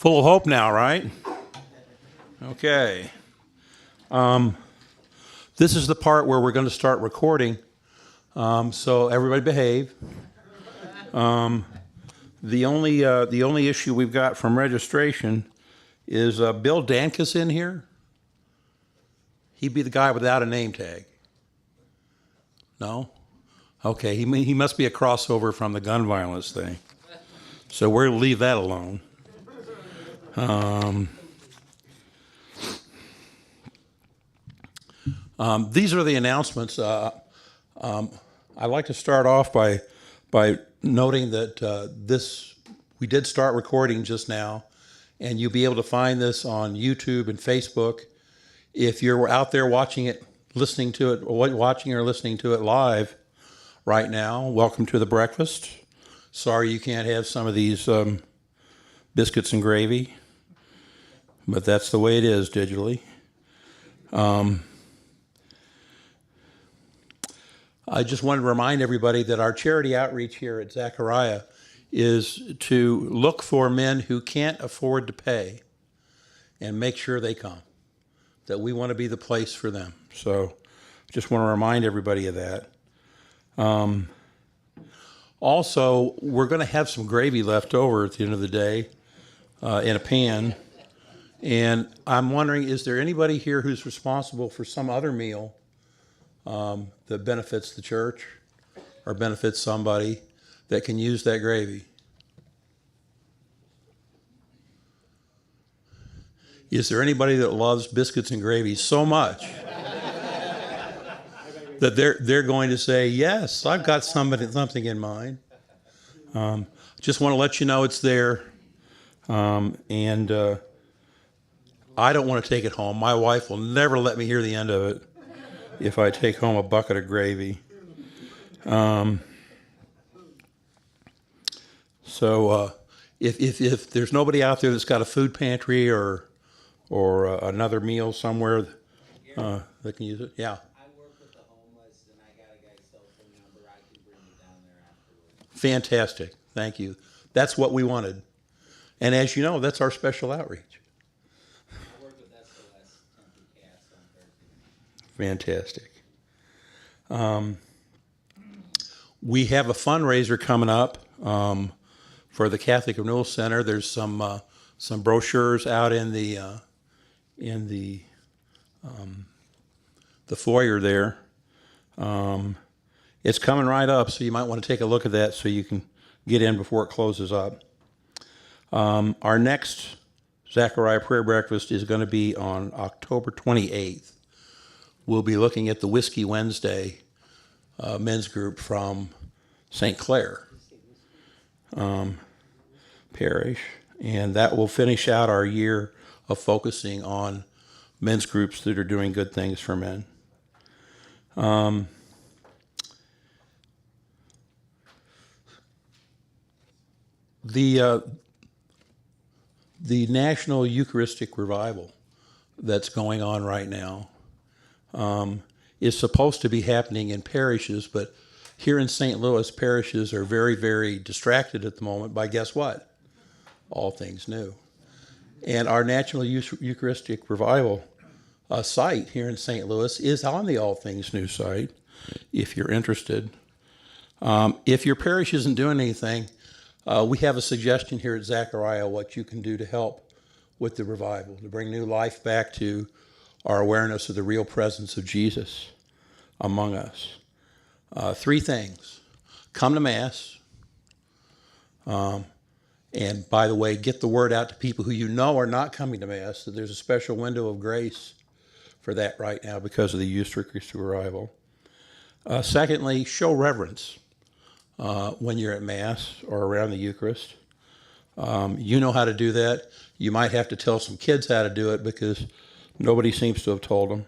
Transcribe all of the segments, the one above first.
Full of hope now, right? Okay. This is the part where we're going to start recording. So everybody behave. The only issue we've got from registration is Bill Dankus in here. He'd be the guy without a name tag. No? Okay, he must be a crossover from the gun violence thing. So we're going to leave that alone. These are the announcements. I'd like to start off by noting that we did start recording just now, and you'll be able to find this on YouTube and Facebook. If you're out there watching it, listening to it, or watching or listening to it live right now, welcome to the breakfast. Sorry you can't have some of these biscuits and gravy, but that's the way it is digitally. I just wanted to remind everybody that our charity outreach here at Zechariah is to look for men who can't afford to pay and make sure they come, that we want to be the place for them. So just want to remind everybody of that. Also, we're going to have some gravy left over at the end of the day in a pan. And I'm wondering, is there anybody here who's responsible for some other meal that benefits the church or benefits somebody that can use that gravy? Is there anybody that loves biscuits and gravy so much that they're going to say, yes, I've got something in mind? Just want to let you know it's there. And I don't want to take it home. My wife will never let me hear the end of it if I take home a bucket of gravy. So if there's nobody out there that's got a food pantry or another meal somewhere that can use it, yeah. I work with the homeless, and I got a guy's cell phone number. I can bring you down there afterwards. Fantastic. Thank you. That's what we wanted. And as you know, that's our special outreach. I work with SOS Tempe Cats on Thursday. Fantastic. We have a fundraiser coming up for the Catholic Renewal Center. There's some brochures out in the foyer there. It's coming right up, so you might want to take a look at that so you can get in before it closes up. Our next Zechariah Prayer Breakfast is going to be on October 28th. We'll be looking at the Whiskey Wednesday men's group from St. Clair Parish, and that will finish out our year of focusing on men's groups that are doing good things for men. The National Eucharistic Revival that's going on right now is supposed to be happening in parishes, but here in St. Louis, parishes are very, very distracted at the moment by, guess what? All things new. And our National Eucharistic Revival site here in St. Louis is on the All Things New site, if you're interested. If your parish isn't doing anything, we have a suggestion here at Zechariah what you can do to help with the revival, to bring new life back to our awareness of the real presence of Jesus among us. 3 things. Come to Mass. And by the way, get the word out to people who you know are not coming to Mass, that there's a special window of grace for that right now because of the Eucharistic Revival. Secondly, show reverence when you're at Mass or around the Eucharist. You know how to do that. You might have to tell some kids how to do it because nobody seems to have told them.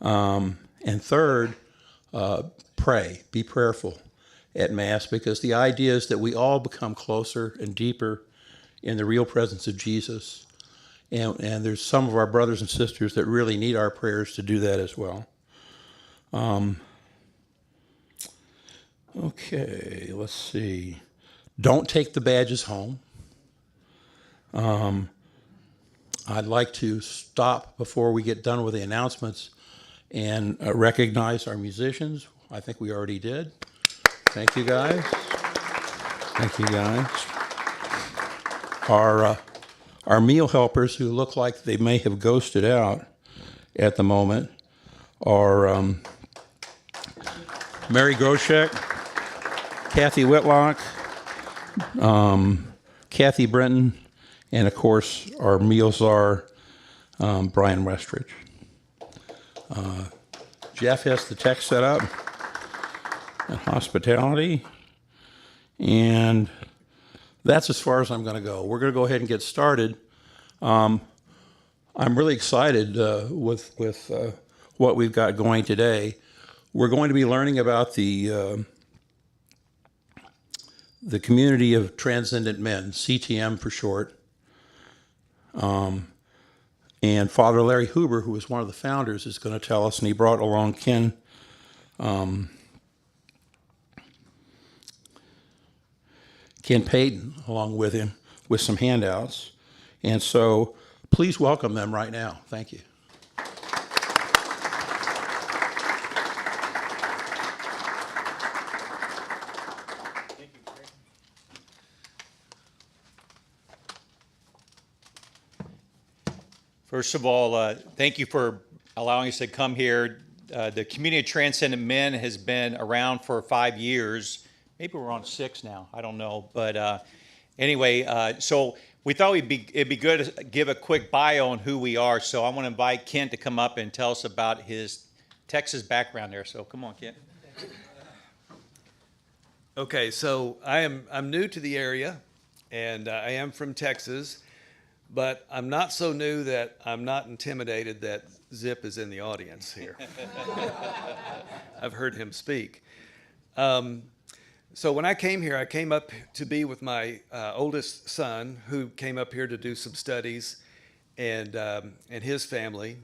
And third, pray. Be prayerful at Mass, because the idea is that we all become closer and deeper in the real presence of Jesus. And there's some of our brothers and sisters that really need our prayers to do that as well. Okay, let's see. Don't take the badges home. I'd like to stop before we get done with the announcements and recognize our musicians. I think we already did. Thank you, guys. Thank you, guys. Our meal helpers, who look like they may have ghosted out at the moment, are Mary Groshek, Kathy Whitlock, Kathy Brenton, and of course our meal czar, Brian Westridge. Jeff has the tech set up and hospitality, and that's as far as I'm going to go. We're going to go ahead and get started. I'm really excited with what we've got going today. We're going to be learning about the Community of Transcendent Men, CTM for short. And Father Larry Huber, who was one of the founders, is going to tell us, and he brought along Ken Payton along with him with some handouts. And so please welcome them right now. Thank you. First of all, thank you for allowing us to come here. The Community of Transcendent Men has been around for 5 years. Maybe we're on 6 now. I don't know. But anyway, so we thought it'd be good to give a quick bio on who we are. So I want to invite Kent to come up and tell us about his Texas background there. So come on, Kent. Okay, so I'm new to the area, and I am from Texas, but I'm not so new that I'm not intimidated that Zip is in the audience here. I've heard him speak. So when I came here, I came up to be with my oldest son, who came up here to do some studies, and his family.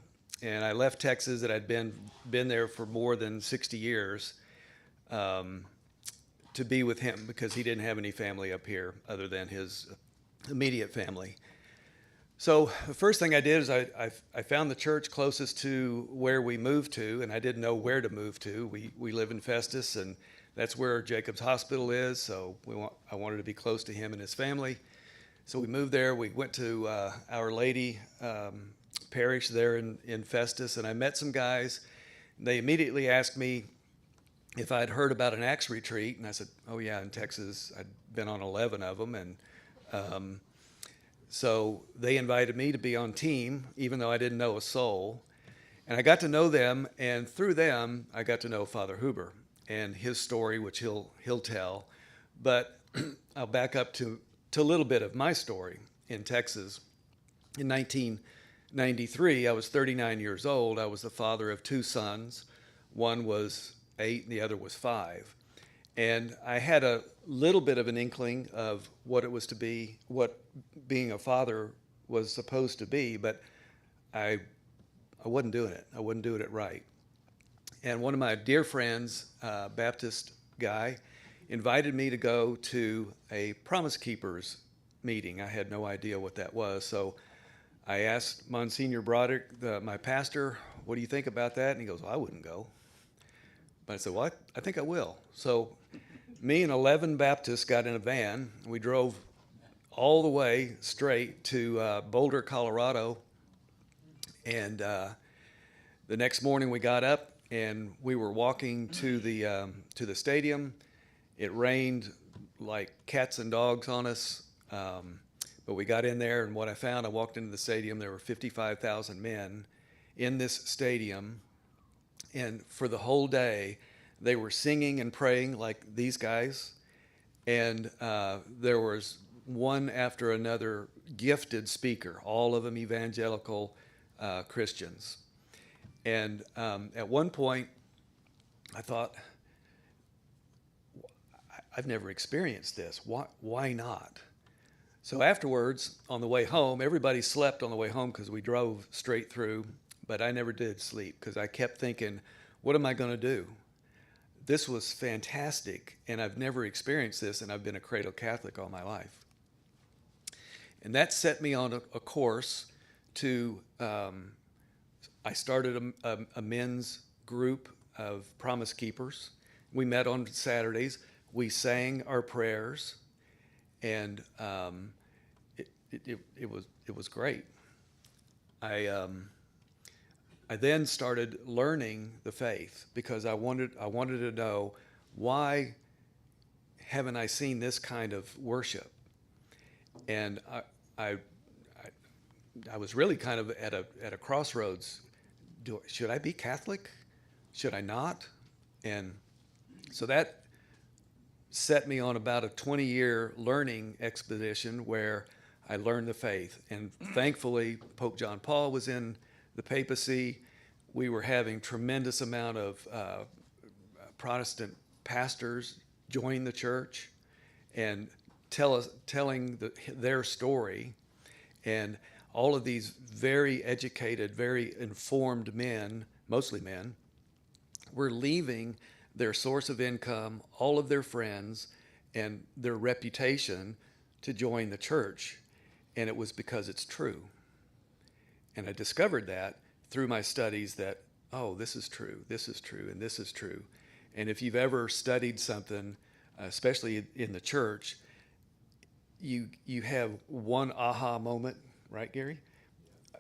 And I left Texas, and I'd been there for more than 60 years. To be with him because he didn't have any family up here other than his immediate family. So the first thing I did is I found the church closest to where we moved to, and I didn't know where to move to. We live in Festus, and that's where Jacob's Hospital is, so I wanted to be close to him and his family. So we moved there. We went to Our Lady Parish there in Festus, and I met some guys. They immediately asked me if I'd heard about an Acts retreat, and I said, oh yeah, in Texas, I'd been on 11 of them, and so they invited me to be on team, even though I didn't know a soul, and I got to know them, and through them, I got to know Father Huber and his story, which he'll tell, but I'll back up to a little bit of my story in Texas. In 1993, I was 39 years old. I was the father of 2 sons. One was 8 and the other was 5. And I had a little bit of an inkling of what it was to be, what being a father was supposed to be, but I wasn't doing it. I wasn't doing it right. And one of my dear friends, Baptist guy, invited me to go to a Promise Keepers meeting. I had no idea what that was. So I asked Monsignor Broderick, my pastor, what do you think about that? And he goes, well, I wouldn't go. But I said, well, I think I will. So me and 11 Baptists got in a van. And we drove all the way straight to Boulder, Colorado. And the next morning we got up and we were walking to the stadium. It rained like cats and dogs on us. But we got in there, and what I found, I walked into the stadium, there were 55,000 men in this stadium. And for the whole day, they were singing and praying like these guys. And there was one after another gifted speaker, all of them evangelical Christians. And at one point, I thought, I've never experienced this. Why not? So afterwards, on the way home, everybody slept on the way home because we drove straight through. But I never did sleep because I kept thinking, what am I going to do? This was fantastic, and I've never experienced this, and I've been a cradle Catholic all my life. And that set me on a course to, I started a men's group of Promise Keepers. We met on Saturdays. We sang our prayers, and it was great. I then started learning the faith because I wanted to know, why haven't I seen this kind of worship? And I was really kind of at a crossroads. Should I be Catholic? Should I not? And so that set me on about a 20-year learning expedition where I learned the faith. And thankfully, Pope John Paul was in the papacy. We were having tremendous amount of Protestant pastors join the church and telling their story. And all of these very educated, very informed men, mostly men, were leaving their source of income, all of their friends, and their reputation to join the church. And it was because it's true. And I discovered that through my studies that, oh, this is true, and this is true. And if you've ever studied something, especially in the church, you have one aha moment, right, Gary?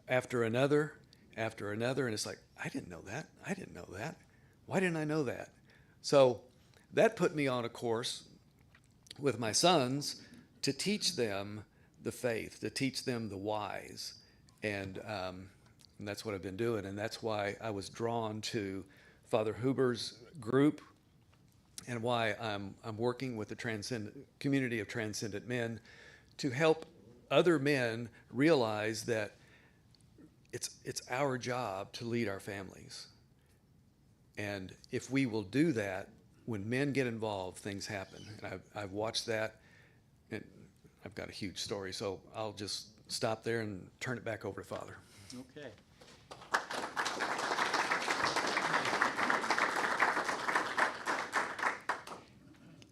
After another, and it's like, I didn't know that. Why didn't I know that? So that put me on a course with my sons to teach them the faith, to teach them the whys. And that's what I've been doing. And that's why I was drawn to Father Huber's group, and why I'm working with the community of transcendent men to help other men realize that it's our job to lead our families. And if we will do that, when men get involved, things happen. And I've watched that, and I've got a huge story. So I'll just stop there and turn it back over to Father. Okay.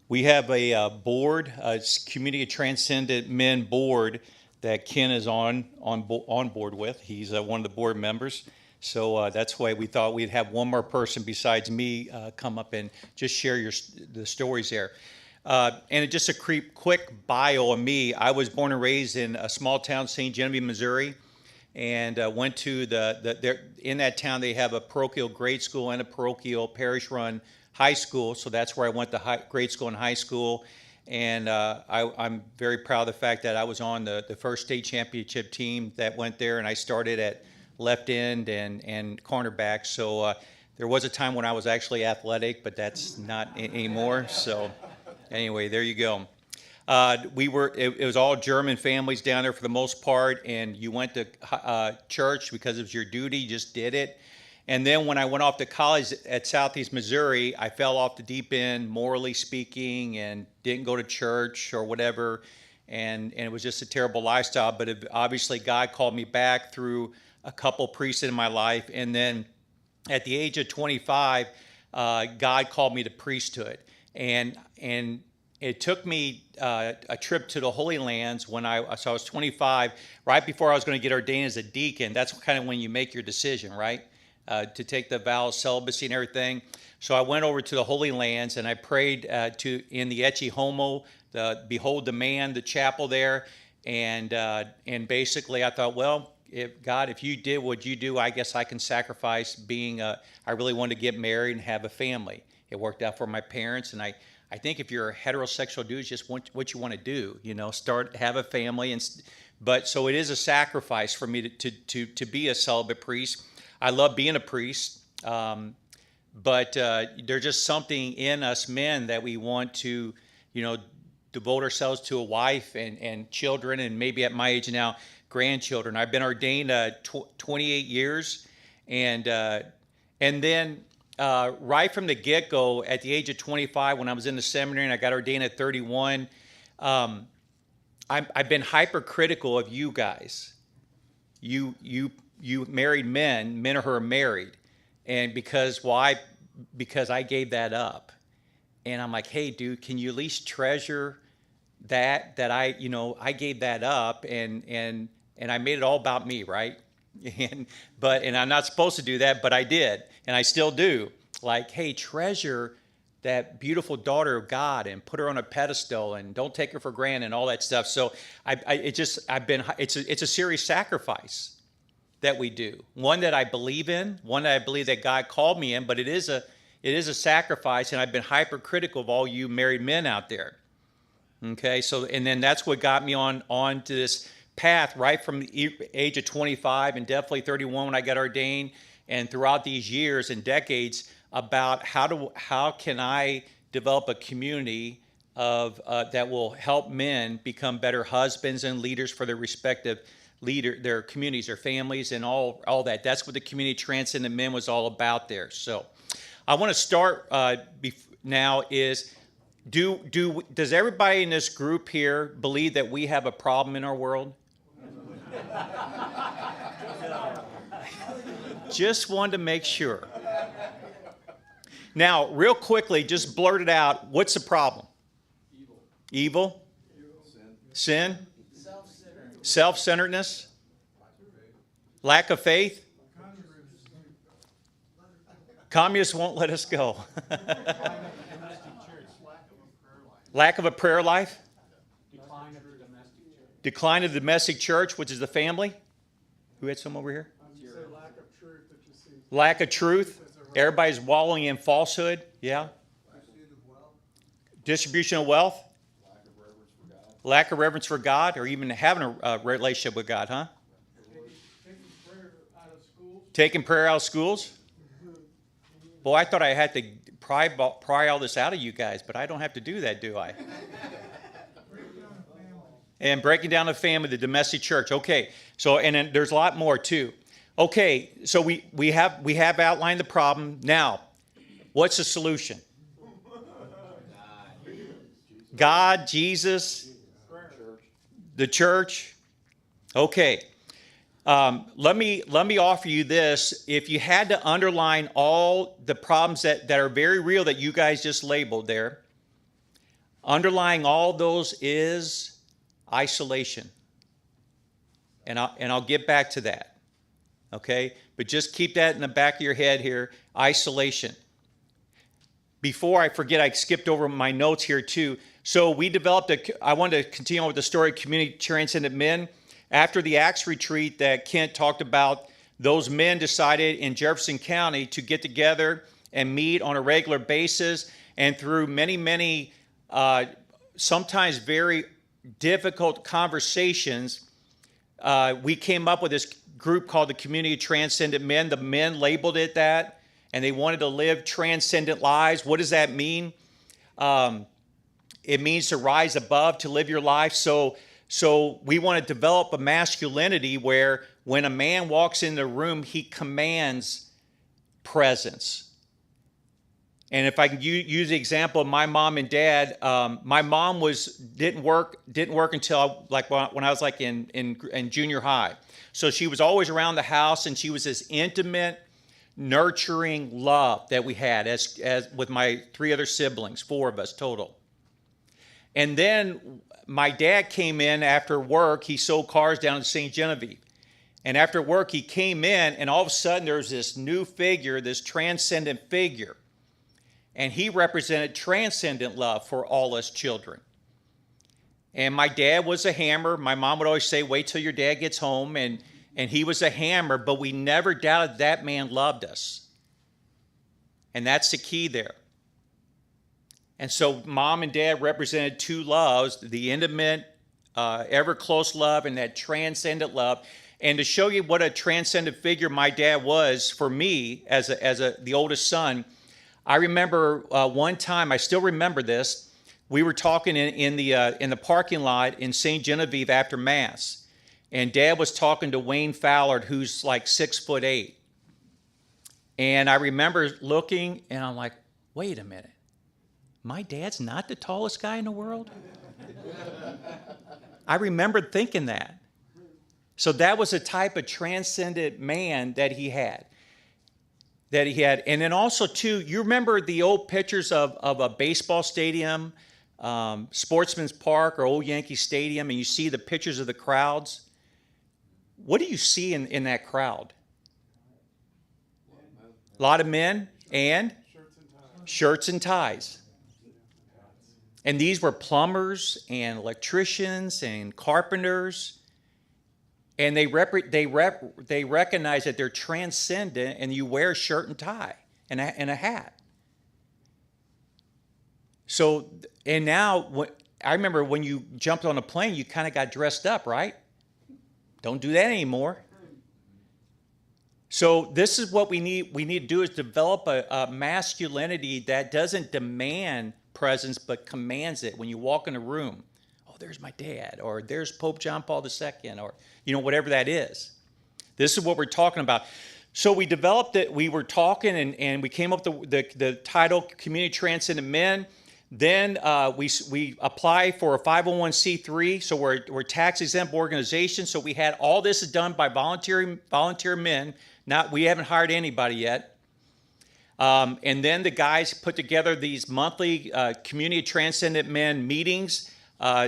We have a board, a Community of Transcendent Men board that Ken is on board with. He's one of the board members. So that's why we thought we'd have one more person besides me come up and just share the stories there. And just a quick bio of me. I was born and raised in a small town, St. Genevieve, Missouri, and went to in that town they have a parochial grade school and a parochial parish-run high school. So that's where I went to grade school and high school. And I'm very proud of the fact that I was on the first state championship team that went there, and I started at left end and cornerback. So there was a time when I was actually athletic, but that's not anymore. So anyway, there you go. It was all German families down there for the most part, and you went to church because it was your duty, you just did it. And then when I went off to college at Southeast Missouri, I fell off the deep end, morally speaking, and didn't go to church or whatever. And it was just a terrible lifestyle. But obviously God called me back through a couple priests in my life. And then at the age of 25, God called me to priesthood. And it took me a trip to the Holy Lands so I was 25, right before I was going to get ordained as a deacon. That's kind of when you make your decision, right? To take the vow of celibacy and everything. So I went over to the Holy Lands and I prayed in the Ecce Homo, the Behold the Man, the chapel there. And basically I thought, well, if you did what you do, I guess I can sacrifice I really wanted to get married and have a family. It worked out for my parents, and I think if you're a heterosexual dude, it's just what you want to do, have a family. But so it is a sacrifice for me to be a celibate priest. I love being a priest, but there's just something in us men that we want to, devote ourselves to a wife and children, and maybe at my age now, grandchildren. I've been ordained 28 years, and then right from the get-go, at the age of 25, when I was in the seminary and I got ordained at 31, I've been hypercritical of you guys. You married men who are married. And why? Because I gave that up. And I'm like, hey, dude, can you at least treasure that I gave that up and I made it all about me, right? And I'm not supposed to do that, but I did, and I still do. Like, hey, treasure that beautiful daughter of God and put her on a pedestal and don't take her for granted and all that stuff. So it's a serious sacrifice that we do. One that I believe in, one that I believe that God called me in, but it is a sacrifice, and I've been hypercritical of all you married men out there. Okay, so and then that's what got me on to this path right from the age of 25 and definitely 31 when I got ordained, and throughout these years and decades about how can I develop a community of that will help men become better husbands and leaders for their respective their communities, their families, and all that. That's what the Community Transcendent Men was all about there. So I want to start now is does everybody in this group here believe that we have a problem in our world? Just wanted to make sure. Now, real quickly, just blurt it out. What's the problem? Evil? Sin? Self-centeredness? Lack of faith? Communists won't let us go. Lack of a prayer life? Decline of the domestic church, which is the family. Who had some over here? Lack of truth. Everybody's wallowing in falsehood. Yeah. Distribution of wealth. Lack of reverence for God, or even having a relationship with God, huh? Taking prayer out of schools. Boy, I thought I had to pry all this out of you guys, but I don't have to do that, do I? And breaking down the family, the domestic church. Okay, so and then there's a lot more too. Okay, so we have outlined the problem. Now, what's the solution? God, Jesus, the church. Okay. Let me offer you this. If you had to underline all the problems that are very real that you guys just labeled there, underlying all those is isolation. And I'll get back to that. Okay? But just keep that in the back of your head here, isolation. Before I forget, I skipped over my notes here too. So we developed I wanted to continue on with the story of Community Transcendent Men. After the Acts retreat that Kent talked about, those men decided in Jefferson County to get together and meet on a regular basis. And through many, sometimes very difficult conversations, we came up with this group called the Community Transcendent Men. The men labeled it that, and they wanted to live transcendent lives. What does that mean? It means to rise above, to live your life. So we want to develop a masculinity where when a man walks in the room, he commands presence. And if I can use the example of my mom and dad, my mom didn't work until when I was like in junior high. So she was always around the house, and she was this intimate, nurturing love that we had as with my 3 other siblings, 4 of us total. And then my dad came in after work. He sold cars down in St. Genevieve. And after work, he came in, and all of a sudden there was this new figure, this transcendent figure. And he represented transcendent love for all us children. And my dad was a hammer. My mom would always say, wait till your dad gets home. And he was a hammer, but we never doubted that man loved us. And that's the key there. And so mom and dad represented 2 loves, the intimate, ever close love and that transcendent love. And to show you what a transcendent figure my dad was for me as the oldest son, I remember one time, I still remember this, we were talking in the parking lot in St. Genevieve after Mass. And Dad was talking to Wayne Fallard, who's like 6'8". And I remember looking, and I'm like, wait a minute. My dad's not the tallest guy in the world? I remembered thinking that. So that was a type of transcendent man that he had. And then also, too, you remember the old pictures of a baseball stadium Sportsman's Park or Old Yankee Stadium and you see the pictures of the crowds, what do you see in that crowd? A lot of men and shirts and ties. And these were plumbers and electricians and carpenters. And they recognize that they're transcendent and you wear a shirt and tie and a hat. So, and now, I remember when you jumped on a plane, you kind of got dressed up, right? Don't do that anymore. So this is what we need. We need to do is develop a masculinity that doesn't demand presence, but commands it. When you walk in a room, oh, there's my dad, or there's Pope John Paul II, or, whatever that is. This is what we're talking about. So we developed it. We were talking, and we came up with the title Community Transcendent Men. Then we apply for a 501c3, so we're a tax-exempt organization. So we had all this is done by volunteer men. We haven't hired anybody yet. And then the guys put together these monthly Community Transcendent Men meetings.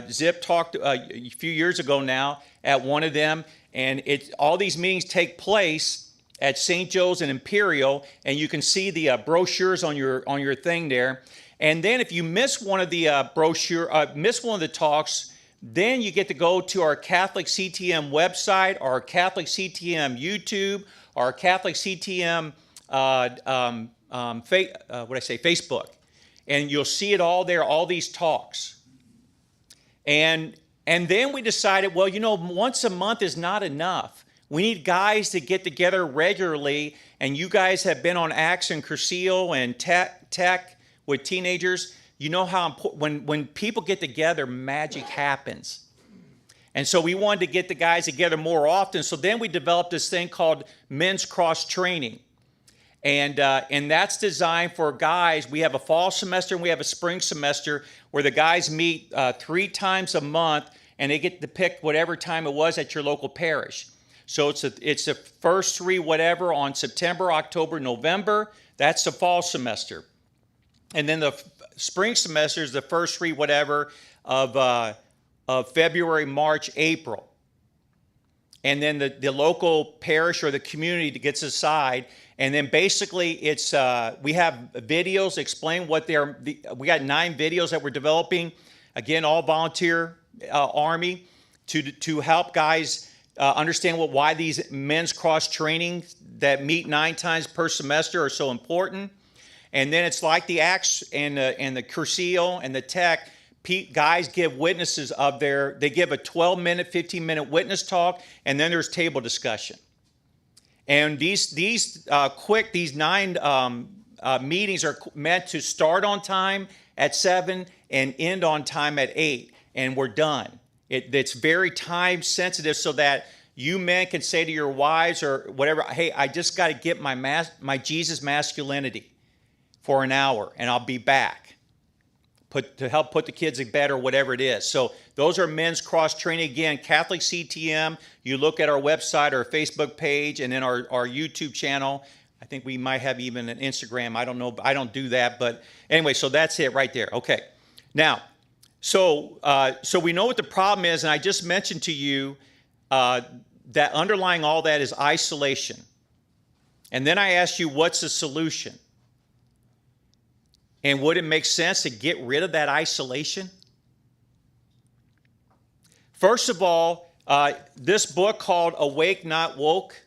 Zip talked a few years ago now at one of them, and all these meetings take place at St. Joe's and Imperial, and you can see the brochures on your thing there. And then if you miss one of the miss one of the talks, then you get to go to our Catholic CTM website, our Catholic CTM YouTube, our Catholic CTM Facebook, and you'll see it all there, all these talks. And then we decided, well, once a month is not enough. We need guys to get together regularly, and you guys have been on Acts and Cursillo and Tech with teenagers. You know how important, when people get together, magic happens. And so we wanted to get the guys together more often. So then we developed this thing called Men's Cross Training. And that's designed for guys. We have a fall semester and we have a spring semester where the guys meet 3 times a month, and they get to pick whatever time it was at your local parish. So it's the first 3 whatever on September, October, November. That's the fall semester. And then the spring semester is the first 3 whatever of February, March, April. And then the local parish or the community gets aside. And then basically it's we have videos explain what they are. We got 9 videos that we're developing. Again, all volunteer army to help guys understand why these men's cross training that meet 9 times per semester are so important. And then it's like the Acts and the Cursillo and the Tech. Guys give witnesses of they give a 12-minute, 15-minute witness talk, and then there's table discussion. And these 9 meetings are meant to start on time at 7 and end on time at 8, and we're done. It's very time sensitive so that you men can say to your wives or whatever, hey, I just got to get my Jesus masculinity for an hour, and I'll be back to help put the kids in bed or whatever it is. So those are men's cross training. Again, Catholic CTM. You look at our website, our Facebook page, and then our YouTube channel. I think we might have even an Instagram. I don't know. I don't do that. But anyway, so that's it right there. Okay. Now, so we know what the problem is, and I just mentioned to you that underlying all that is isolation. And then I asked you, what's the solution? And would it make sense to get rid of that isolation? First of all, this book called Awake Not Woke,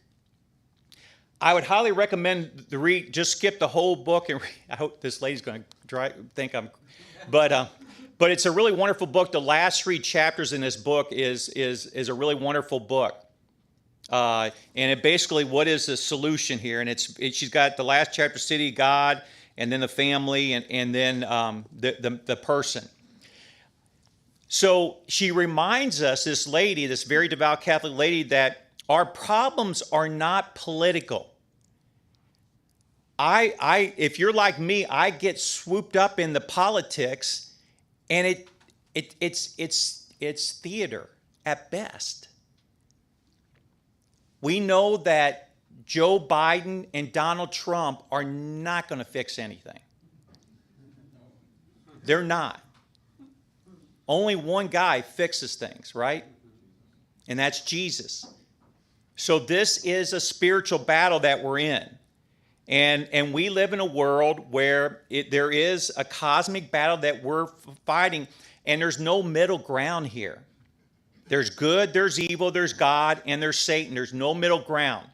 I would highly recommend to read. Just skip the whole book and read. I hope this lady's going to think I'm, but it's a really wonderful book. The last 3 chapters in this book is a really wonderful book. And it basically, what is the solution here? And she's got the last chapter, City of God, and then the family, and then the person. So she reminds us, this lady, this very devout Catholic lady, that our problems are not political. If you're like me, I get swooped up in the politics, and it's theater at best. We know that Joe Biden and Donald Trump are not going to fix anything. They're not. only one guy fixes things, right? And that's Jesus. So this is a spiritual battle that we're in. And we live in a world where there is a cosmic battle that we're fighting, and there's no middle ground here. There's good, there's evil, there's God, and there's Satan. There's no middle ground.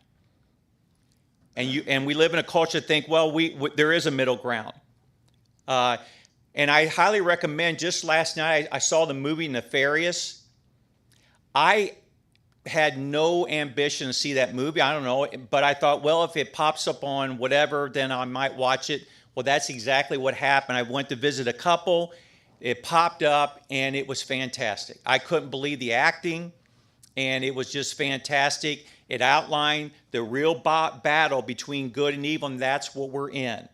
And we live in a culture that think, well, there is a middle ground. And I highly recommend, just last night, I saw the movie Nefarious. I had no ambition to see that movie. I don't know, but I thought, well, if it pops up on whatever, then I might watch it. Well, that's exactly what happened. I went to visit a couple. It popped up, and it was fantastic. I couldn't believe the acting, and it was just fantastic. It outlined the real battle between good and evil, and that's what we're in.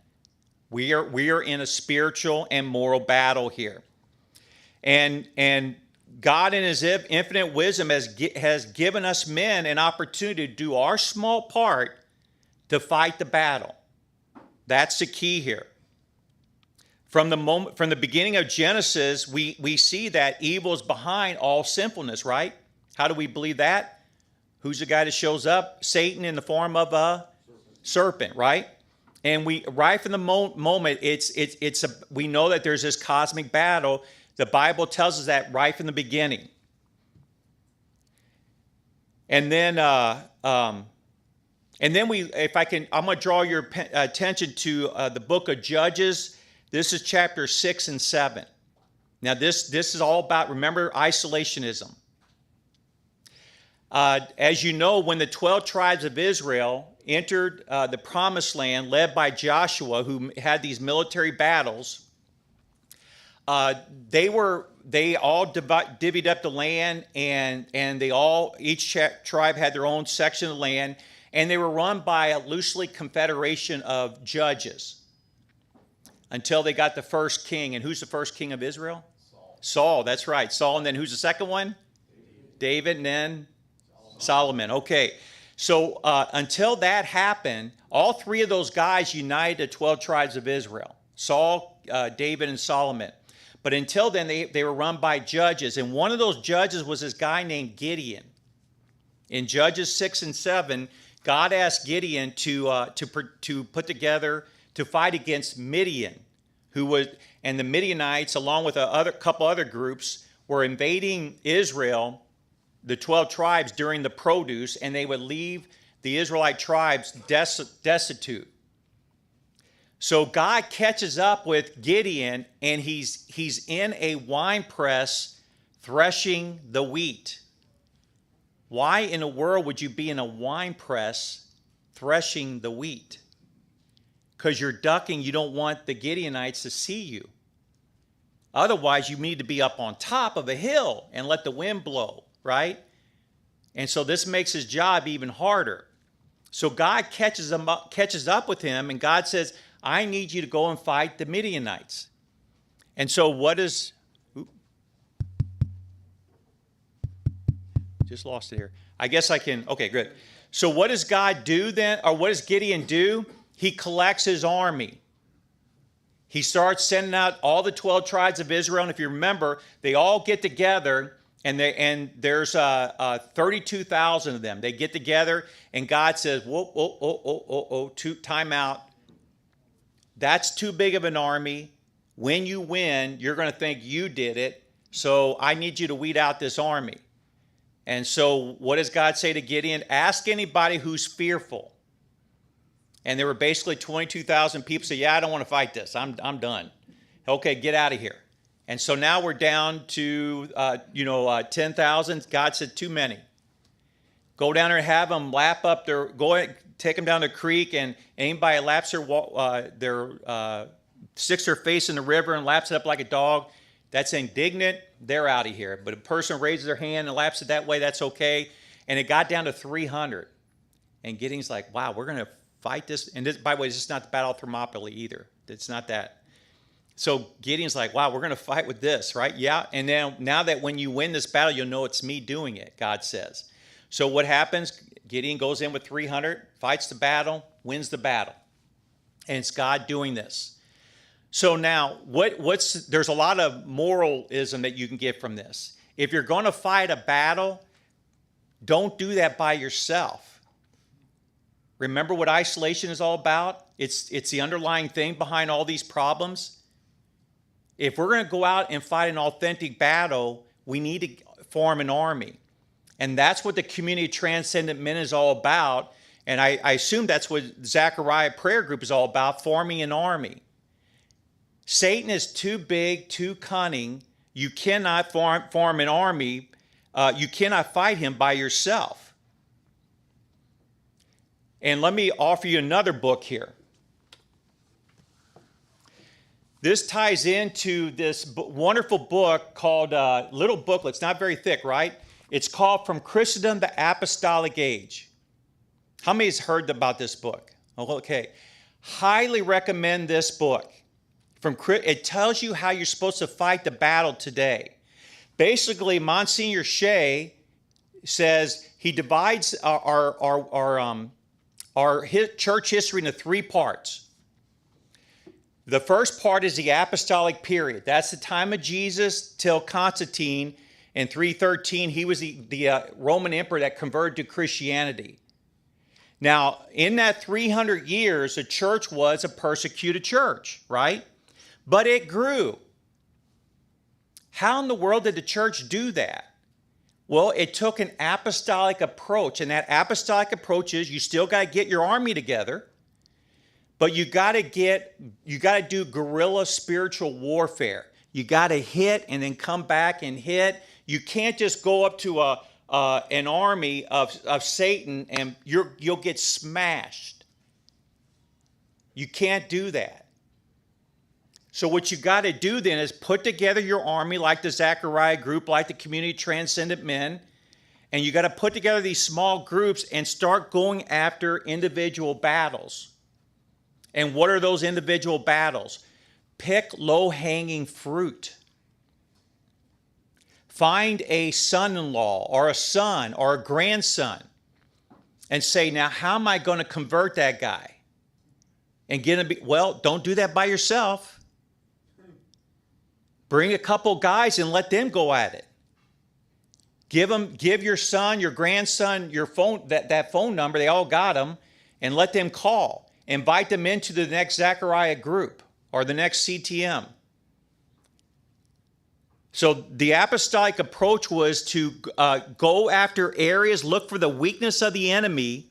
We are in a spiritual and moral battle here. And God in his infinite wisdom has given us men an opportunity to do our small part to fight the battle. That's the key here. From the beginning of Genesis, we see that evil is behind all sinfulness, right? How do we believe that? Who's the guy that shows up? Satan in the form of a serpent, right? And right from the moment, we know that there's this cosmic battle. The Bible tells us that right from the beginning. And then I'm going to draw your attention to the book of Judges. This is chapter 6 and 7. Now, this is all about, remember, isolationism. As you know, when the 12 tribes of Israel entered the promised land led by Joshua, who had these military battles, they all divvied up the land, and each tribe had their own section of land, and they were run by a loosely confederation of judges until they got the first king. And who's the first king of Israel? Saul, that's right. Saul, and then who's the second one? David, and then Solomon. Okay. So until that happened, all three of those guys united the 12 tribes of Israel. Saul, David, and Solomon. But until then, they were run by judges. And one of those judges was this guy named Gideon. In Judges 6 and 7, God asked Gideon to put together, to fight against Midian, and the Midianites, along with a couple other groups, were invading Israel, the 12 tribes, during the produce, and they would leave the Israelite tribes destitute. So God catches up with Gideon, and he's in a wine press threshing the wheat. Why in the world would you be in a wine press threshing the wheat? Because you're ducking, you don't want the Gideonites to see you. Otherwise, you need to be up on top of a hill and let the wind blow, right? And so this makes his job even harder. So God catches up with him, and God says, I need you to go and fight the Midianites. And so just lost it here. I guess I can, okay, good. So what does God do then, or what does Gideon do? He collects his army. He starts sending out all the 12 tribes of Israel. And if you remember, they all get together, and there's 32,000 of them. They get together, and God says, time out. That's too big of an army. When you win, you're going to think you did it. So I need you to weed out this army. And so what does God say to Gideon? Ask anybody who's fearful. And there were basically 22,000 people say, yeah, I don't want to fight this. I'm done. Okay, get out of here. And so now we're down to 10,000. God said, too many. Go down there and have them lap up take them down the creek, and anybody laps sticks their face in the river and laps it up like a dog. That's indignant. They're out of here. But a person raises their hand and laps it that way, that's okay. And it got down to 300. And Gideon's like, wow, we're going to fight this. And this, by the way, this is not the Battle of Thermopylae either. It's not that. So Gideon's like, wow, we're going to fight with this, right? Yeah. And now that when you win this battle, you'll know it's me doing it, God says. So what happens? Gideon goes in with 300, fights the battle, wins the battle. And it's God doing this. So now, there's a lot of moralism that you can get from this. If you're going to fight a battle, don't do that by yourself. Remember what isolation is all about? It's the underlying thing behind all these problems. If we're going to go out and fight an authentic battle, we need to form an army. And that's what the Community of Transcendent Men is all about. And I assume that's what Zechariah Prayer Group is all about, forming an army. Satan is too big, too cunning. You cannot form an army. You cannot fight him by yourself. And let me offer you another book here. This ties into this wonderful book called, little booklet, it's not very thick, right? It's called From Christendom to Apostolic Age. How many has heard about this book? Oh, okay. Highly recommend this book. It tells you how you're supposed to fight the battle today. Basically, Monsignor Shea says he divides our church history into three parts. The first part is the apostolic period. That's the time of Jesus till Constantine. In 313, he was the Roman emperor that converted to Christianity. Now, in that 300 years, the church was a persecuted church, right? But it grew. How in the world did the church do that? Well, it took an apostolic approach, and that apostolic approach is you still got to get your army together, but you got to do guerrilla spiritual warfare. You got to hit and then come back and hit. You can't just go up to an army of Satan and you'll get smashed. You can't do that. So what you got to do then is put together your army like the Zechariah group, like the Community of Transcendent Men, and you got to put together these small groups and start going after individual battles. And what are those individual battles? Pick low-hanging fruit. Find a son-in-law or a son or a grandson and say, now how am I going to convert that guy? And get him, well, don't do that by yourself. Bring a couple guys and let them go at it. Give your son, your grandson, your phone, that phone number, they all got them, and let them call. Invite them into the next Zechariah group or the next CTM. So the apostolic approach was to go after areas, look for the weakness of the enemy,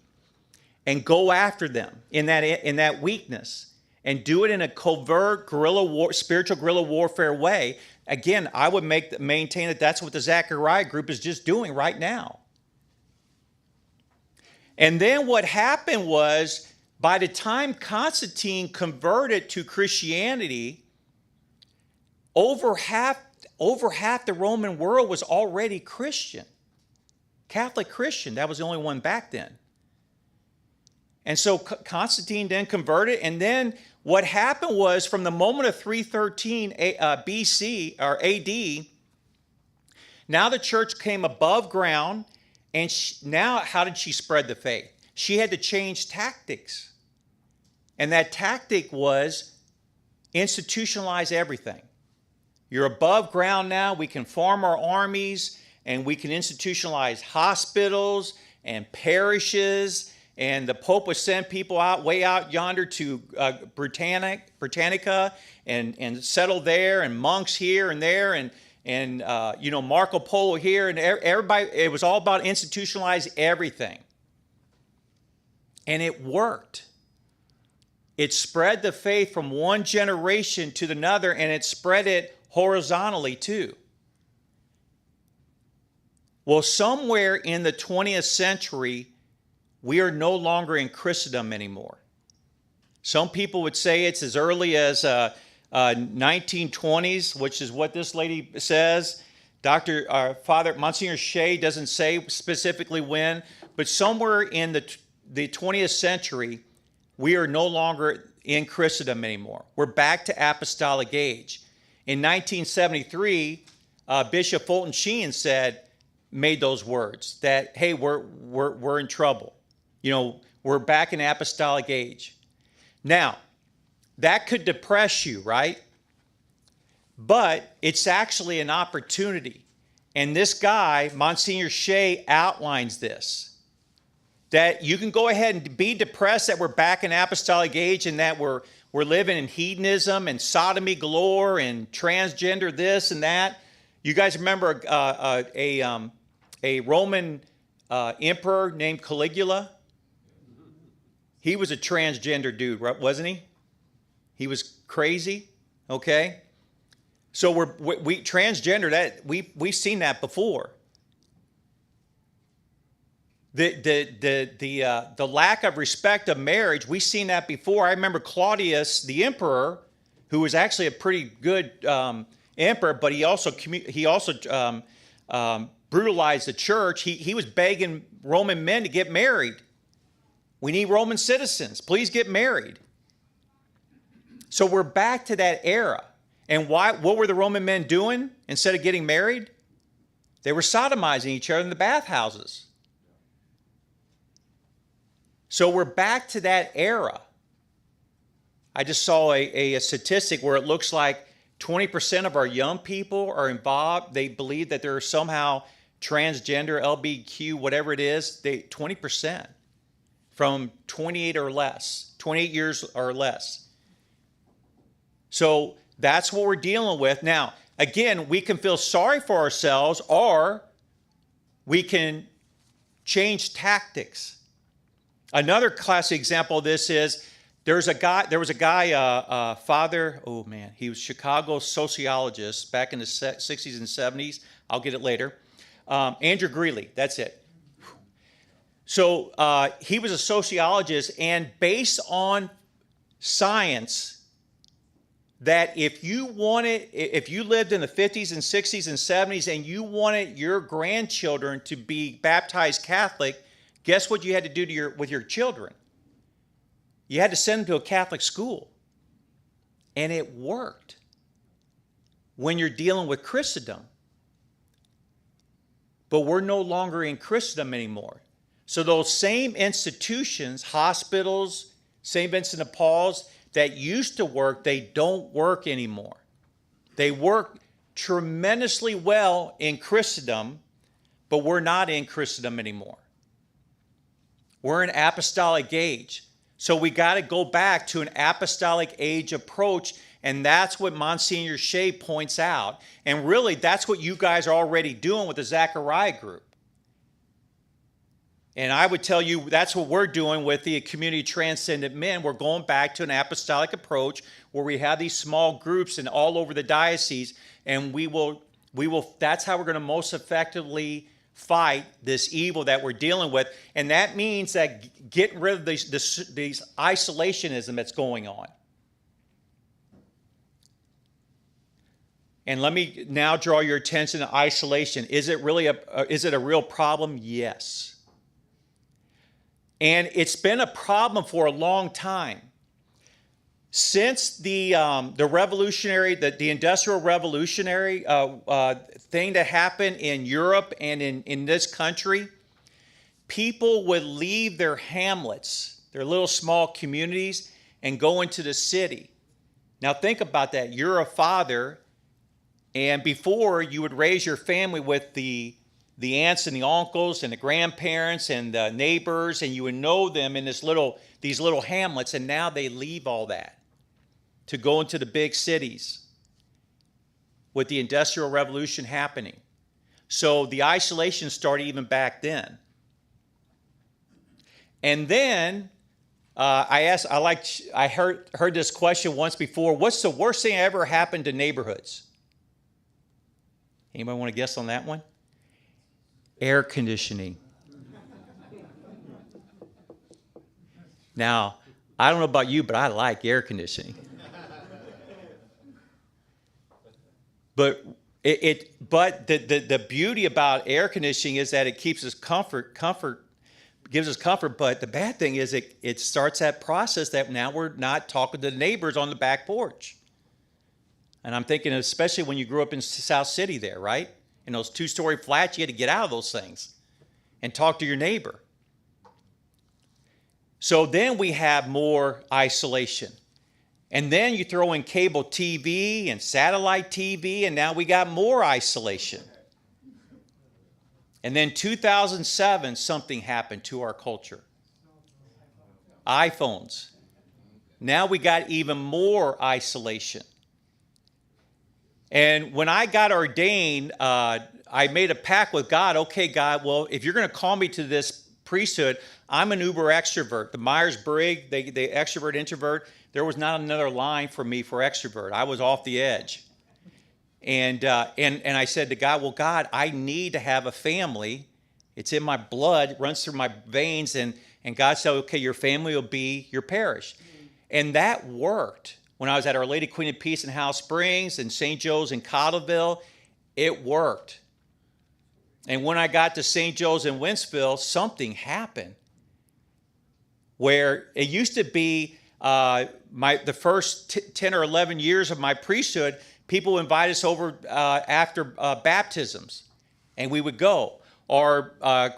and go after them in that weakness, and do it in a covert spiritual guerrilla warfare way. Again, I would maintain that that's what the Zechariah group is just doing right now. And then what happened was, by the time Constantine converted to Christianity, over half the Roman world was already Christian. Catholic Christian. That was the only one back then. And so Constantine then converted, and then what happened was, from the moment of 313 BC or AD, now the church came above ground, and now how did she spread the faith? She had to change tactics. And that tactic was institutionalize everything. You're above ground now. We can form our armies, and we can institutionalize hospitals and parishes. And the Pope would send people out, way out yonder to Britannica and settle there, and monks here and there, and Marco Polo here, and everybody. It was all about institutionalizing everything. And it worked. It spread the faith from one generation to another, and it spread it horizontally too. Well, somewhere in the 20th century, we are no longer in Christendom anymore. Some people would say it's as early as 1920s, which is what this lady says. Father Monsignor Shea doesn't say specifically when, but somewhere in the 20th century, we are no longer in Christendom anymore. We're back to apostolic age. In 1973, Bishop Fulton Sheen made those words that, hey, we're in trouble. We're back in apostolic age. Now, that could depress you, right? But it's actually an opportunity. And this guy, Monsignor Shea, outlines this. That you can go ahead and be depressed that we're back in apostolic age and that we're living in hedonism and sodomy galore and transgender this and that. You guys remember a Roman emperor named Caligula? He was a transgender dude, wasn't he? He was crazy, okay? So we transgender, that we've seen that before. The lack of respect of marriage, we've seen that before. I remember Claudius, the emperor, who was actually a pretty good emperor, but he also brutalized the church. He was begging Roman men to get married. We need Roman citizens. Please get married. So we're back to that era. And what were the Roman men doing instead of getting married? They were sodomizing each other in the bathhouses. So we're back to that era. I just saw a statistic where it looks like 20% of our young people are involved. They believe that they're somehow transgender, LBQ, whatever it is. 20% from 28 years or less. So that's what we're dealing with. Now, again, we can feel sorry for ourselves, or we can change tactics. Another classic example of this is there was a guy, father, oh man, he was a Chicago sociologist back in the 60s and 70s. I'll get it later. Andrew Greeley, that's it. So he was a sociologist, and based on science, that if you lived in the 50s and 60s and 70s and you wanted your grandchildren to be baptized Catholic, guess what you had to do with your children? You had to send them to a Catholic school. And it worked when you're dealing with Christendom. But we're no longer in Christendom anymore. So those same institutions, hospitals, St. Vincent de Paul's, that used to work, they don't work anymore. They work tremendously well in Christendom, but we're not in Christendom anymore. We're in apostolic age. So we got to go back to an apostolic age approach, and that's what Monsignor Shea points out. And really, that's what you guys are already doing with the Zechariah group. And I would tell you that's what we're doing with the Community Transcendent Men. We're going back to an apostolic approach where we have these small groups and all over the diocese, and we will that's how we're going to most effectively fight this evil that we're dealing with. And that means that getting rid of these isolationism that's going on. And let me now draw your attention to isolation. Is it a real problem? Yes. And it's been a problem for a long time. Since the revolutionary, the industrial revolutionary thing that happened in Europe and in this country, people would leave their hamlets, their little small communities, and go into the city. Now think about that. You're a father, and before you would raise your family with the aunts and the uncles and the grandparents and the neighbors, and you would know them in these little hamlets, and now they leave all that to go into the big cities with the Industrial Revolution happening. So the isolation started even back then. And then I heard this question once before: what's the worst thing that ever happened to neighborhoods? Anybody want to guess on that one? Air conditioning. Now, I don't know about you, but I like air conditioning. But the beauty about air conditioning is that it keeps us gives us comfort. But the bad thing is it starts that process that now we're not talking to the neighbors on the back porch. And I'm thinking, especially when you grew up in South City there, right? In those 2-story flats, you had to get out of those things and talk to your neighbor. So then we have more isolation. And then you throw in cable TV and satellite TV, and now we got more isolation. And then 2007, something happened to our culture. iPhones. Now we got even more isolation. And when I got ordained, I made a pact with God. Okay, God, well, if you're going to call me to this priesthood, I'm an uber extrovert. The Myers-Briggs, they extrovert, introvert. There was not another line for me for extrovert. I was off the edge. And I said to God, well, God, I need to have a family. It's in my blood, it runs through my veins. And God said, okay, your family will be your parish. And that worked. When I was at Our Lady Queen of Peace in House Springs and St. Joe's in Cottleville, it worked. And when I got to St. Joe's in Wentzville, something happened. Where it used to be the first 10 or 11 years of my priesthood, people invite us over after baptisms, and we would go. Or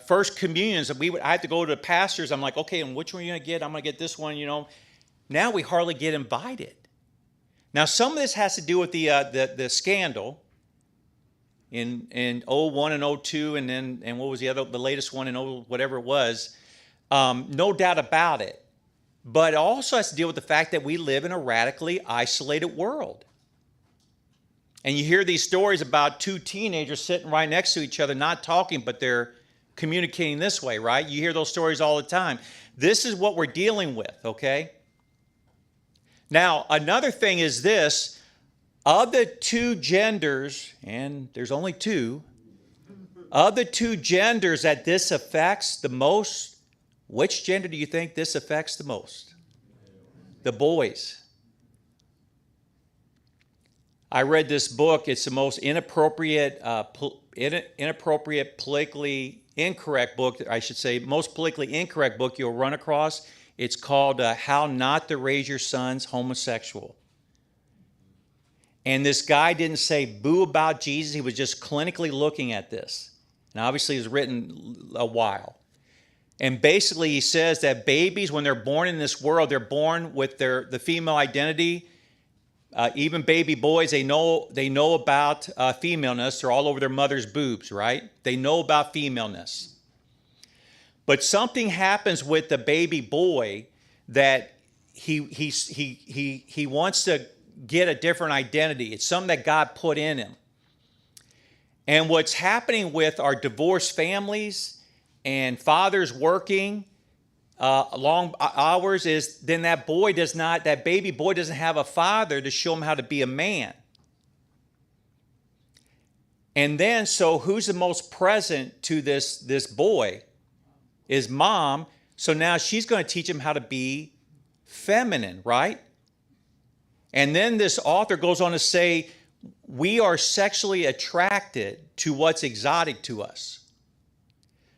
first communions, I had to go to the pastors. I'm like, okay, and which one are you going to get? I'm going to get this one, Now we hardly get invited. Now, some of this has to do with the scandal in 01 and 02, and what was the latest one in whatever it was. No doubt about it. But it also has to deal with the fact that we live in a radically isolated world. And you hear these stories about two teenagers sitting right next to each other, not talking, but they're communicating this way, right? You hear those stories all the time. This is what we're dealing with, okay? Now, another thing is this. Of the two genders, and there's only two, of the two genders that this affects the most, which gender do you think this affects the most? The boys. I read this book. It's the most inappropriate, politically incorrect book, I should say, most politically incorrect book you'll run across. It's called How Not to Raise Your Sons Homosexual. And this guy didn't say boo about Jesus. He was just clinically looking at this. And obviously it was written a while. And basically he says that babies, when they're born in this world, they're born with the female identity. Even baby boys, they know about femaleness. They're all over their mother's boobs, right? They know about femaleness. But something happens with the baby boy that he wants to get a different identity. It's something that God put in him. And what's happening with our divorced families and fathers working long hours is then that baby boy doesn't have a father to show him how to be a man. And then, so who's the most present to this boy is mom. So now she's going to teach him how to be feminine, right? And then this author goes on to say, we are sexually attracted to what's exotic to us.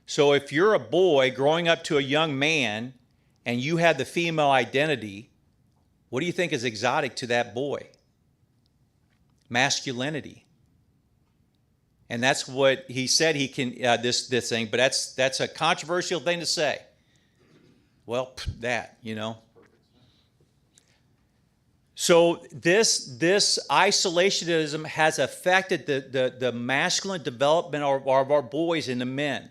So if you're a boy growing up to a young man and you have the female identity, what do you think is exotic to that boy? Masculinity. And that's what he said he can, this thing, but that's a controversial thing to say. Well, So this isolationism has affected the masculine development of our boys and the men.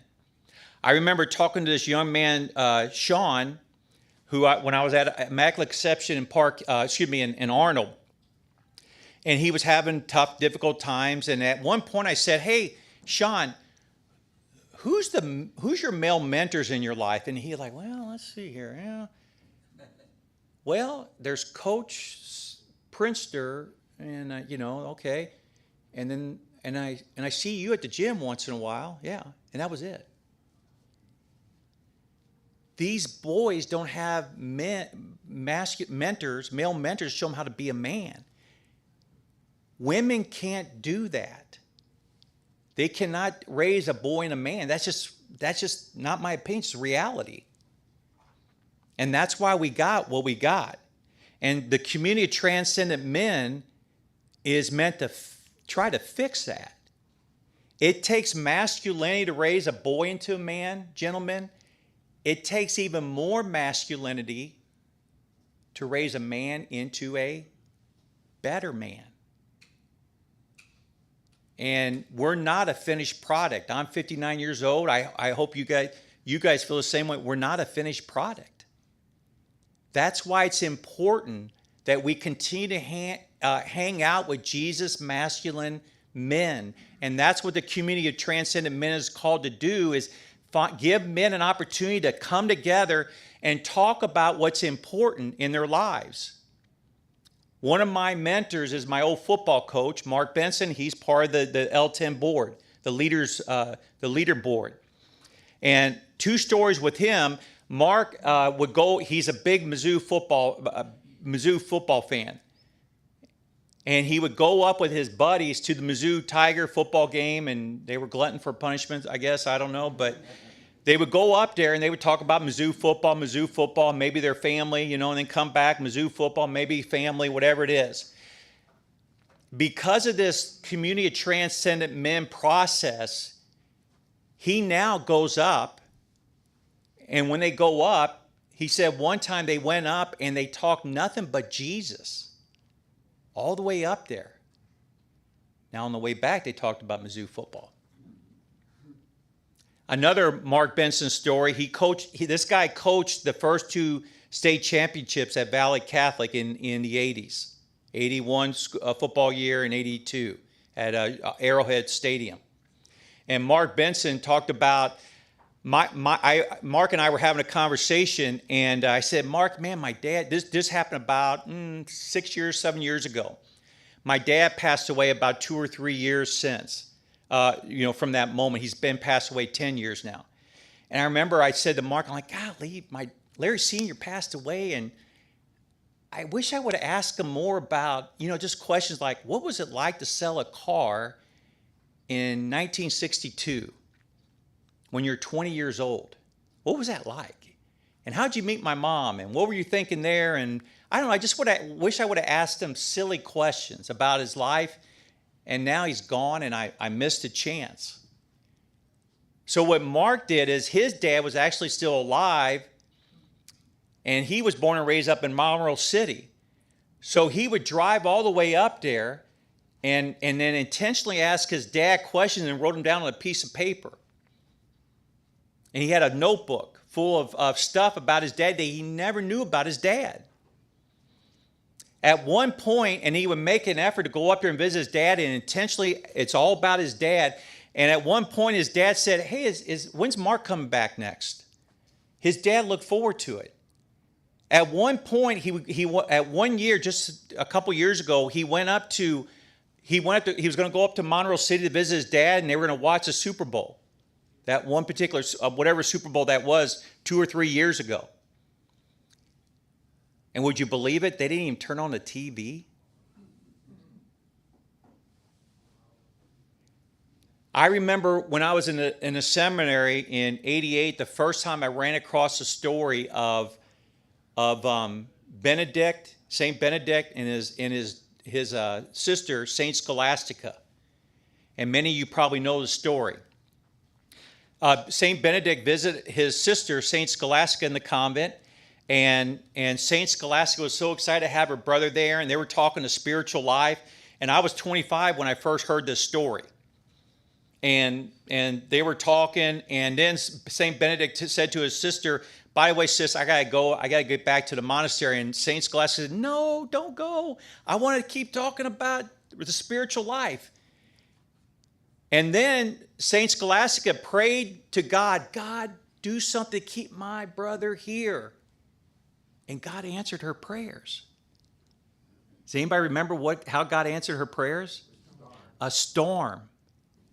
I remember talking to this young man, Sean, who when I was at Immaculate Conception in Arnold, and he was having tough, difficult times. And at one point I said, "Hey, Sean, who's your male mentors in your life?" And he like, "Well, let's see here. Yeah. Well, there's Coach Prinster, and okay, and I see you at the gym once in a while, yeah, and that was it." These boys don't have male mentors show them how to be a man. Women can't do that. They cannot raise a boy and a man. That's just not my opinion. It's reality. And that's why we got what we got. And the community of transcendent men is meant to try to fix that. It takes masculinity to raise a boy into a man, gentlemen. It takes even more masculinity to raise a man into a better man. And we're not a finished product. I'm 59 years old. I hope you guys feel the same way. We're not a finished product. That's why it's important that we continue to hang out with Jesus masculine men. And that's what the community of transcendent men is called to do, is give men an opportunity to come together and talk about what's important in their lives. One of my mentors is my old football coach, Mark Benson. He's part of the L10 board, the leader board. And two stories with him. Mark would go. He's a big Mizzou football fan, and he would go up with his buddies to the Mizzou Tiger football game, and they were glutton for punishment, I guess. I don't know, but they would go up there and they would talk about Mizzou football, maybe their family, and then come back, Mizzou football, maybe family, whatever it is. Because of this community of transcendent men process, he now goes up, and when they go up, he said one time they went up and they talked nothing but Jesus all the way up there. Now on the way back, they talked about Mizzou football. Another Mark Benson story, this guy coached the first two state championships at Valley Catholic in the 80s. 81 football year and 82 at Arrowhead Stadium. And Mark Benson talked about, Mark and I were having a conversation, and I said, Mark, man, my dad, this happened about 7 years ago. My dad passed away about 2 or 3 years since. From that moment. He's been passed away 10 years now. And I remember I said to Mark, I'm like, golly, my Larry Sr. passed away, and I wish I would have asked him more about, just questions like, what was it like to sell a car in 1962 when you're 20 years old? What was that like? And how'd you meet my mom? And what were you thinking there? And I don't know, I just wish I would have asked him silly questions about his life. And now he's gone, and I missed a chance. So what Mark did is his dad was actually still alive, and he was born and raised up in Monroe City. So he would drive all the way up there and then intentionally ask his dad questions and wrote them down on a piece of paper. And he had a notebook full of stuff about his dad that he never knew about his dad. At one point, and he would make an effort to go up there and visit his dad, and intentionally, it's all about his dad. And at one point, his dad said, hey, when's Mark coming back next? His dad looked forward to it. At one point, at 1 year, just a couple years ago, he was going to go up to Monroe City to visit his dad, and they were going to watch the Super Bowl. That one particular, whatever Super Bowl that was, 2 or 3 years ago. And would you believe it? They didn't even turn on the TV. I remember when I was in a seminary in '88, the first time I ran across the story of Benedict, Saint Benedict, and his sister, Saint Scholastica. And many of you probably know the story. Saint Benedict visited his sister, Saint Scholastica, in the convent. And Saint Scholastica was so excited to have her brother there, and they were talking to spiritual life. And I was 25 when I first heard this story. And they were talking, and then Saint Benedict said to his sister, by the way, sis, I gotta go. I gotta get back to the monastery. And Saint Scholastica said, no, don't go. I want to keep talking about the spiritual life. And then Saint Scholastica prayed to God, God, do something to keep my brother here. And God answered her prayers. Does anybody remember how God answered her prayers? A storm.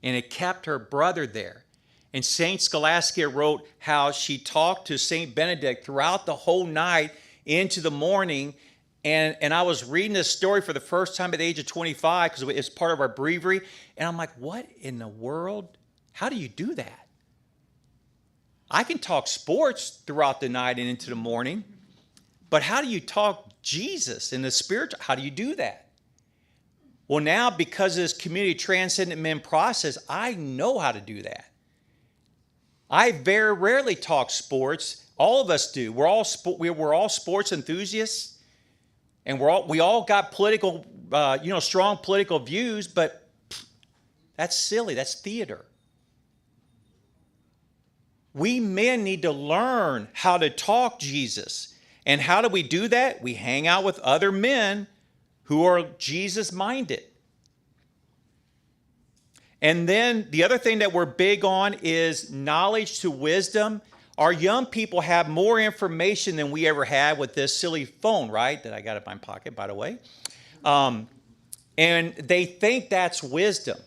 And it kept her brother there. And Saint Scholastica wrote how she talked to Saint Benedict throughout the whole night into the morning. And I was reading this story for the first time at the age of 25 because it's part of our breviary. And I'm like, what in the world? How do you do that? I can talk sports throughout the night and into the morning. But how do you talk Jesus in the spiritual? How do you do that? Well, now because of this community transcendent men process, I know how to do that. I very rarely talk sports. All of us do. We're all sports enthusiasts. And we all got political, strong political views, but that's silly. That's theater. We men need to learn how to talk Jesus. And how do we do that? We hang out with other men who are Jesus-minded. And then the other thing that we're big on is knowledge to wisdom. Our young people have more information than we ever had with this silly phone, right? That I got in my pocket, by the way. And they think that's wisdom.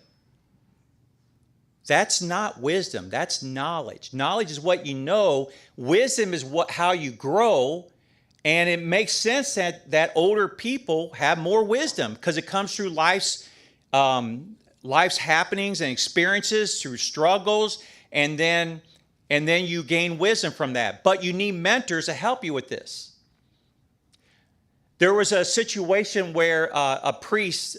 That's not wisdom. That's knowledge. Knowledge is what you know. Wisdom is how you grow. And it makes sense that older people have more wisdom because it comes through life's happenings and experiences, through struggles, and then you gain wisdom from that. But you need mentors to help you with this. There was a situation where a priest,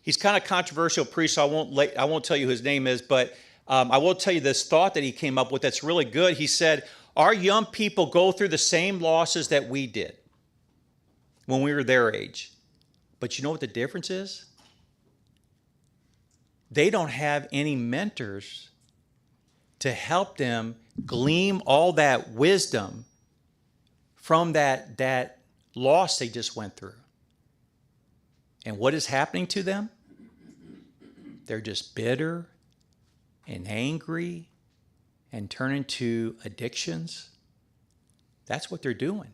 he's kind of controversial priest, so I won't tell you who his name is, but I will tell you this thought that he came up with that's really good. He said, our young people go through the same losses that we did when we were their age. But you know what the difference is? They don't have any mentors to help them glean all that wisdom from that loss they just went through. And what is happening to them? They're just bitter and angry and turn into addictions. That's what they're doing.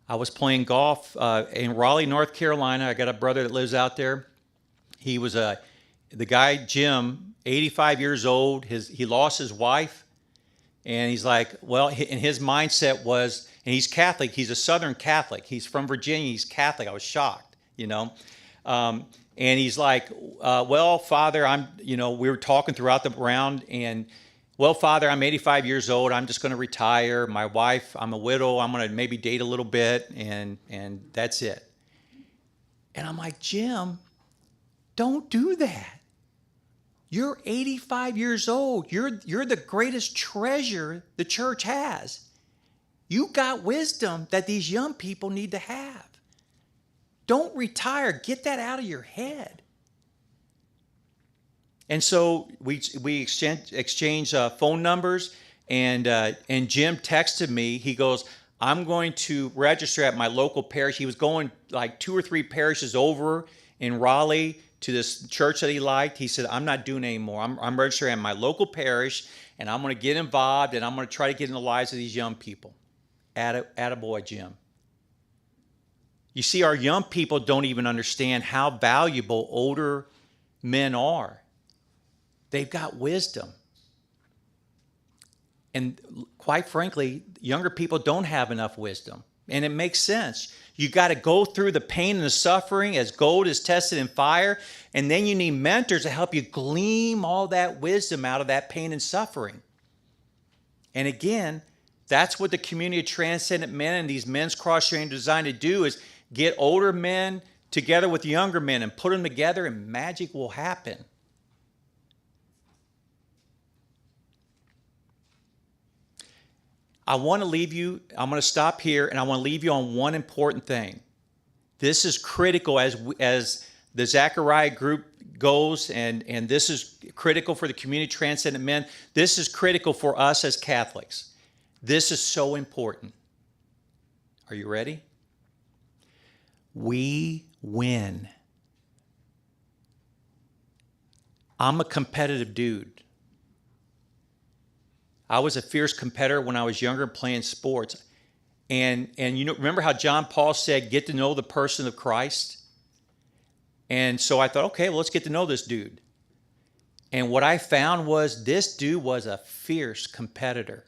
I was playing golf in Raleigh, North Carolina. I got a brother that lives out there. He was the guy, Jim, 85 years old. He lost his wife. And he's like, well, and his mindset was, and he's Catholic. He's a Southern Catholic. He's from Virginia. He's Catholic. I was shocked, And he's like, well, Father, we were talking throughout the round, and, well, Father, I'm 85 years old. I'm just going to retire. My wife, I'm a widow. I'm going to maybe date a little bit, and that's it. And I'm like, Jim, don't do that. You're 85 years old. You're the greatest treasure the church has. You got wisdom that these young people need to have. Don't retire. Get that out of your head. And so we exchanged phone numbers, and Jim texted me. He goes, I'm going to register at my local parish. He was going like 2 or 3 parishes over in Raleigh to this church that he liked. He said, I'm not doing it anymore. I'm registering at my local parish, and I'm going to get involved, and I'm going to try to get in the lives of these young people. Attaboy, Jim. You see, our young people don't even understand how valuable older men are. They've got wisdom. And quite frankly, younger people don't have enough wisdom. And it makes sense. You got to go through the pain and the suffering as gold is tested in fire. And then you need mentors to help you glean all that wisdom out of that pain and suffering. And again, that's what the community of transcendent men and these men's cross training are designed to do, is get older men together with younger men and put them together, and magic will happen. I want to leave you, I'm going to stop here, and I want to leave you on one important thing. This is critical as the Zechariah group goes, and this is critical for the community of transcendent men. This is critical for us as Catholics. This is so important. Are you ready? We win. I'm a competitive dude. I was a fierce competitor when I was younger playing sports. And remember how John Paul said, get to know the person of Christ? And so I thought, okay, well, let's get to know this dude. And what I found was this dude was a fierce competitor.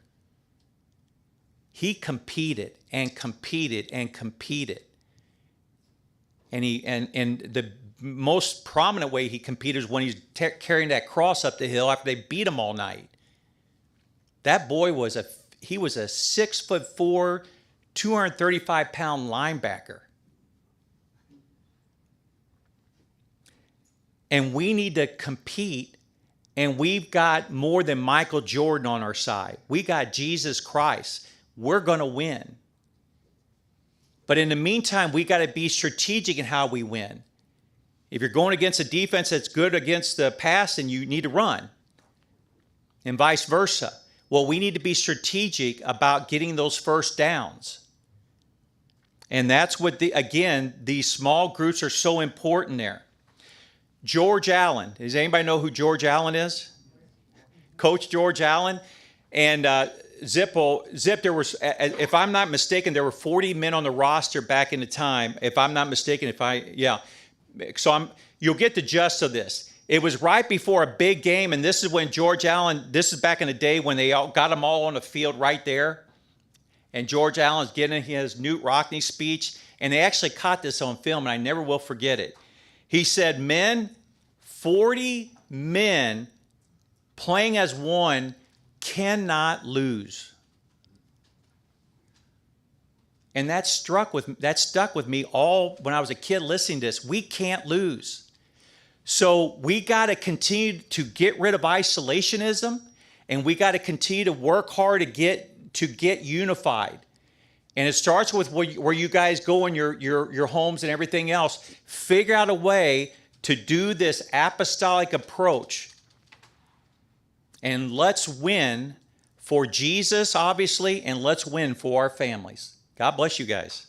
He competed and competed and competed. And the most prominent way he competed is when he's carrying that cross up the hill after they beat him all night. That boy was a 6'4", 235-pound linebacker. And we need to compete, and we've got more than Michael Jordan on our side. We got Jesus Christ. We're going to win. But in the meantime, we got to be strategic in how we win. If you're going against a defense that's good against the pass, then you need to run, and vice versa. Well, we need to be strategic about getting those first downs. And that's what, these small groups are so important there. George Allen. Does anybody know who George Allen is? Coach George Allen. And Zip, there was, if I'm not mistaken, there were 40 men on the roster back in the time. If I'm not mistaken, So you'll get the gist of this. It was right before a big game, and this is when George Allen, this is back in the day when they got them all on the field right there. And George Allen's getting his Newt Rockne speech, and they actually caught this on film, and I never will forget it. He said, men, 40 men playing as one cannot lose. And that stuck with me all when I was a kid listening to this. We can't lose. So we got to continue to get rid of isolationism, and we got to continue to work hard to get unified. And it starts with where you guys go in your homes and everything else. Figure out a way to do this apostolic approach. And let's win for Jesus, obviously, and let's win for our families. God bless you guys.